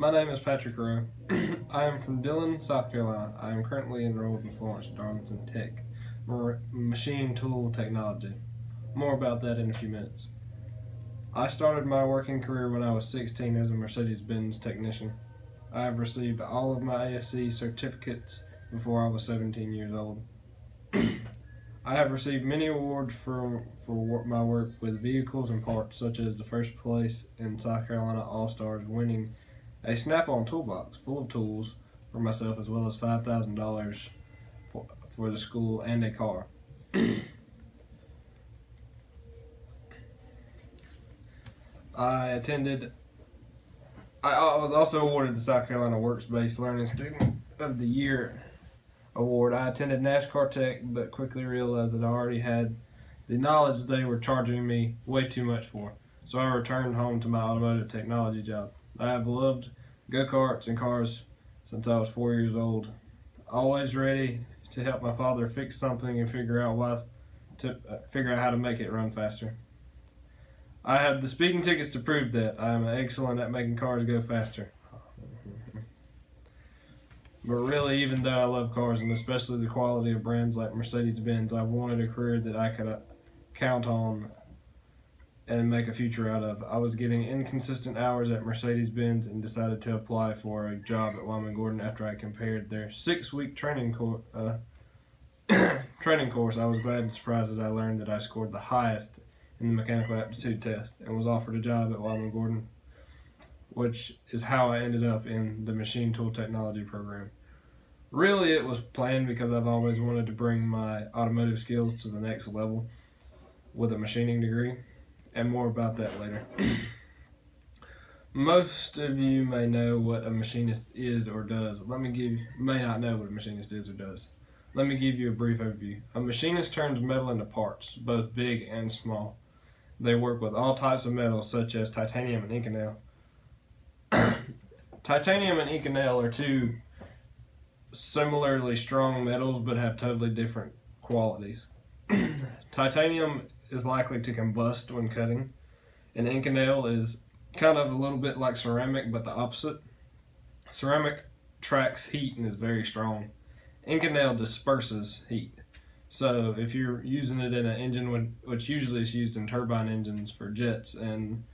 My name is Patrick Rowe. I am from Dillon, South Carolina. I am currently enrolled in Florence Darlington Tech, Machine Tool Technology. More about that in a few minutes. I started my working career when I was 16 as a Mercedes-Benz technician. I have received all of my ASE certificates before I was 17 years old. I have received many awards for my work with vehicles and parts, such as the first place in South Carolina All-Stars, winning a Snap-on toolbox full of tools for myself, as well as $5,000 for the school and a car. I was also awarded the South Carolina Works-Based Learning Student of the Year award. I attended NASCAR Tech, but quickly realized that I already had the knowledge they were charging me way too much for, so I returned home to my automotive technology job. I have loved go-karts and cars since I was 4 years old, always ready to help my father fix something and figure out how to make it run faster. I have the speeding tickets to prove that I am excellent at making cars go faster. But really, even though I love cars, and especially the quality of brands like Mercedes-Benz, I wanted a career that I could count on and make a future out of. I was getting inconsistent hours at Mercedes-Benz and decided to apply for a job at Wyman Gordon after I compared their 6-week training course. I was glad and surprised that I learned that I scored the highest in the mechanical aptitude test and was offered a job at Wyman Gordon, which is how I ended up in the machine tool technology program. Really, it was planned because I've always wanted to bring my automotive skills to the next level with a machining degree, and more about that later. Most of you may know what a machinist is or does. May not know what a machinist is or does. Let me give you a brief overview. A machinist turns metal into parts, both big and small. They work with all types of metals, such as titanium and Inconel. Titanium and Inconel are two similarly strong metals, but have totally different qualities. Titanium is likely to combust when cutting, and Inconel is kind of a little bit like ceramic, but the opposite. Ceramic tracks heat and is very strong. Inconel disperses heat. So if you're using it in an engine, which usually is used in turbine engines for jets and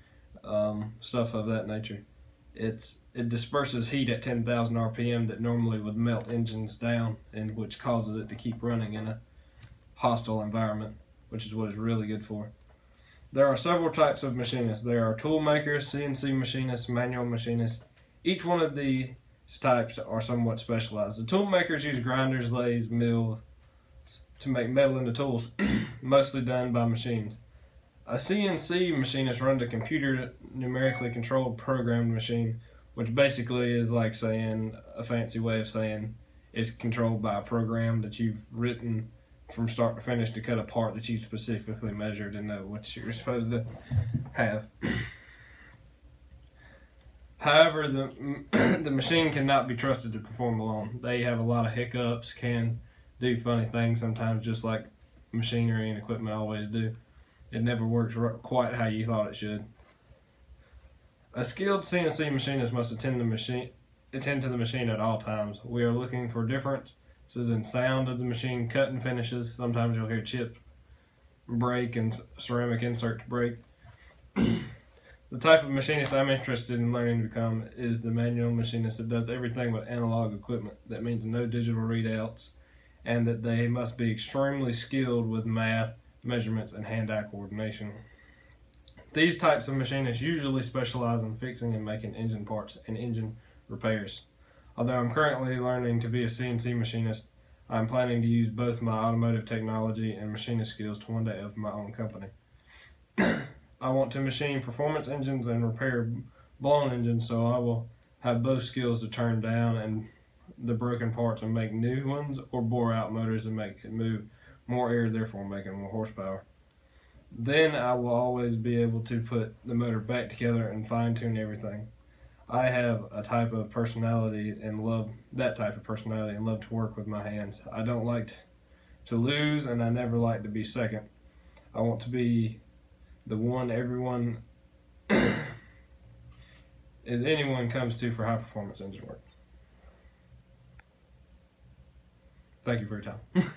stuff of that nature, it disperses heat at 10,000 RPM that normally would melt engines down, and which causes it to keep running in a hostile environment, which is what it's really good for. There are several types of machinists. There are tool makers, CNC machinists, manual machinists. Each one of these types are somewhat specialized. The tool makers use grinders, lathes, mills to make metal into tools, mostly done by machines. A CNC machinist runs a computer numerically controlled programmed machine, which basically is like saying, a fancy way of saying it's controlled by a program that you've written from start to finish to cut a part that you specifically measured and know what you're supposed to have. However, the machine cannot be trusted to perform alone. They have a lot of hiccups, can do funny things sometimes, just like machinery and equipment always do. It never works quite how you thought it should. A skilled CNC machinist must attend to the machine at all times. We are looking for differences in sound of the machine, cut and finishes. Sometimes you'll hear chips break and ceramic inserts break. The type of machinist I'm interested in learning to become is the manual machinist that does everything with analog equipment. That means no digital readouts, and that they must be extremely skilled with math, measurements, and hand-eye coordination. These types of machinists usually specialize in fixing and making engine parts and engine repairs. Although I'm currently learning to be a CNC machinist, I'm planning to use both my automotive technology and machinist skills to one day open my own company. I want to machine performance engines and repair blown engines, so I will have both skills to turn down and the broken parts and make new ones, or bore out motors and make it move more air, therefore making more horsepower. Then I will always be able to put the motor back together and fine-tune everything. I have a type of personality and love to work with my hands. I don't like to lose, and I never like to be second. I want to be the one everyone as anyone comes to for high performance engine work. Thank you for your time.